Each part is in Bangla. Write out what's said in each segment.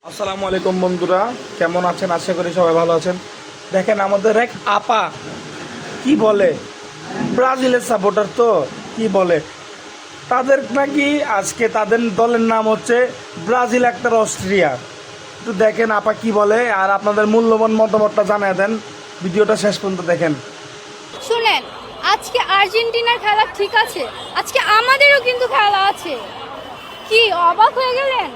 আসসালামু আলাইকুম বন্ধুরা, কেমন আছেন? আশা করি সবাই ভালো আছেন। দেখেন আমাদের এক আপা কি বলে, ব্রাজিলের সাপোর্টার তো কি বলে, তাদের নাকি আজকে তাদের দলের নাম হচ্ছে ব্রাজিল একটা অস্ট্রিয়া। একটু দেখেন আপা কি বলে, আর আপনাদের মূল্যবান মতামতটা জানিয়ে দেন। ভিডিওটা শেষ পর্যন্ত দেখেন। শুনেন, আজকে আর্জেন্টিনার খেলা ঠিক আছে, আজকে আমাদেরও কিন্তু খেলা আছে। কি অবাক হয়ে গেলেন?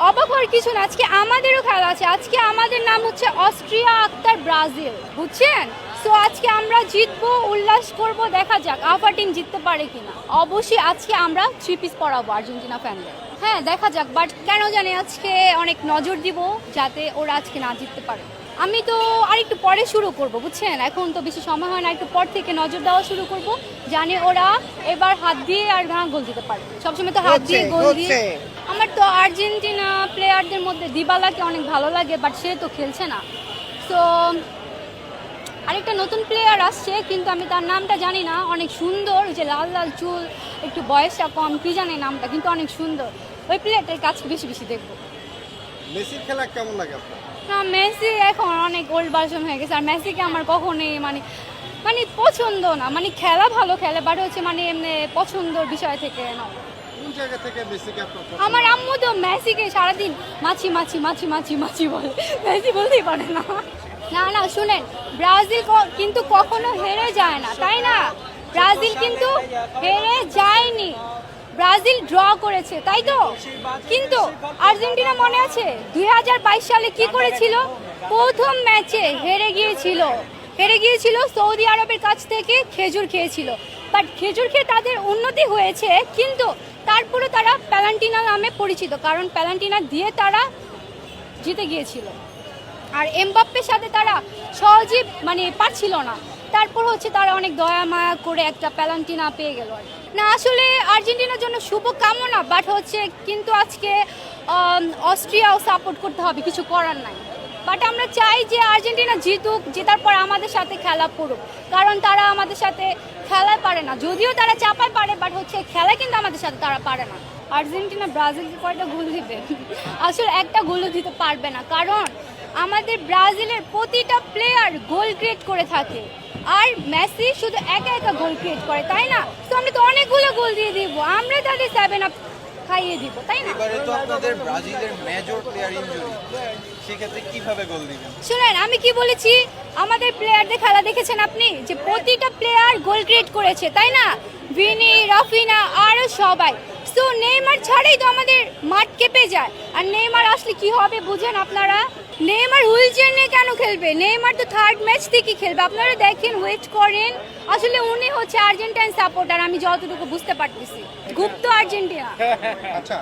অবাক হওয়ার কিছু না, আজকে আমাদেরও খেলা আছে। আজকে আমাদের নাম হচ্ছে অস্ট্রিয়া আক্তার ব্রাজিল, বুঝছেন? সো আজকে আমরা জিতবো, উল্লাস করব, দেখা যাক আফা টিম জিততে পারে কিনা। অবশ্যই আজকে আমরা 3 পিস পরাবো আর্জেন্টিনা ফ্যানদের। হ্যাঁ, দেখা যাক, বাট কেন জানি আজকে অনেক নজর দিব যাতে ওরা আজকে না জিততে পারে। আমি তো আরেকটু পরে শুরু করব, বুঝছেন? এখন তো বেশি সময় হয় না, একটু পর থেকে নজর দেওয়া শুরু করব, জানি ওরা এবার হাত দিয়ে আর গোল দিতে পারে। সবসময় তো হাত দিয়ে গোল দিয়ে। আমার তো আর্জেন্টিনা প্লেয়ারদের মধ্যে দিবালাকে অনেক ভালো লাগে, বাট সে তো খেলছে না। তো আরেকটা নতুন প্লেয়ার আসছে, কিন্তু আমি তার নামটা জানি না। অনেক সুন্দর, ওই যে লাল লাল চুল, একটু বয়সটা কম, কি জানি নামটা, কিন্তু অনেক সুন্দর। ওই প্লেয়ারটার কাছে বেশি বেশি দেখবো। মেসির খেলা কেমন লাগে আপনার? না, মেসি এখন অনেক ওল্ড ভার্সন হয়ে গেছে। আর মেসিকে আমার কখনোই মানে মানে পছন্দ না। মানে খেলা ভালো খেলে, বাট হচ্ছে মানে এমনি পছন্দর বিষয় থেকে না। কোন জায়গা থেকে মেসিকে আপনার পছন্দ? আমার আম্মু তো মেসিকে সারাদিন মাছি মাছি মাছি মাছি মাছি বলে, মেসি বলতেই পারে না। না না, শুনেন, ব্রাজিল কিন্তু কখনো হেরে যায় না, তাই না? ব্রাজিল কিন্তু হেরে যায়নি, ব্রাজিল ড্র করেছে, তাই তো? কিন্তু আর্জেন্টিনা মনে আছে 2022 সালে কি করেছিল? প্রথম ম্যাচে হেরে গিয়েছিল সৌদি আরবের কাছ থেকে, খেজুর খেয়েছিল। বাট খেজুর খেয়ে তাদের উন্নতি হয়েছে, কিন্তু তারপরে তারা প্যালান্টিনা নামে পরিচিত, কারণ প্যালান্টিনা দিয়ে তারা জিতে গিয়েছিল। আর এমবাপ্পের সাথে তারা সহজে মানে পারছিল না, তারপর হচ্ছে তারা অনেক দয়া মায়া করে একটা প্যালান্টিনা পেয়ে গেল। না, আসলে আর্জেন্টিনার জন্য শুভ কামনা, বাট হচ্ছে কিন্তু আজকে অস্ট্রিয়াও সাপোর্ট করতে হবে, কিছু করার নাই। বাট আমরা চাই যে আর্জেন্টিনা জিতুক, জেতার পর আমাদের সাথে খেলা পড়ুক, কারণ তারা আমাদের সাথে খেলায় পারে না। যদিও তারা চাপায় পারে, বাট হচ্ছে খেলা কিন্তু আমাদের সাথে তারা পারে না। আর্জেন্টিনা ব্রাজিলকে কয়টা গোল দিবে? আসলে একটা গোলও দিতে পারবে না, কারণ আমাদের ব্রাজিলের প্রতিটা প্লেয়ার গোল ক্রিয়েট করে থাকে, আর মেসি শুধু একা একা গোল ক্রিয়েট করে, তাই না? তো আমরা তো অনেকগুলো গোল দিয়ে দিব, আমরা তাদের 7 আপ খাইয়ে দিব, তাই না? এবারে তো আপনাদের ব্রাজিলের মেজর প্লেয়ার ইনজুরি, সেক্ষেত্রে কিভাবে গোল দিবেন? শুনেন, আমি কি বলেছি? আমাদের প্লেয়ারদের খেলা দেখেছেন আপনি, যে প্রতিটা প্লেয়ার গোল ক্রিয়েট করেছে, তাই না? ভিনি, রাফিনা, আরও সবাই। সো নেইমার ছাড়াই তো আমাদের মাঠ কেঁপে যায়। আর নেইমার আসলে কি হবে বুঝেন আপনারা? নেইমার হুইল চেয়ার নিয়ে কেন খেলবে? নেইমার তো থার্ড ম্যাচ থেকে খেলবে, আপনারা দেখেন, ওয়েট করেন। আসলে উনি হচ্ছে আর্জেন্টাইন সাপোর্টার, আমি যতটুকু বুঝতে পারতেছি। গুপ্ত আর্জেন্টিনা। আচ্ছা।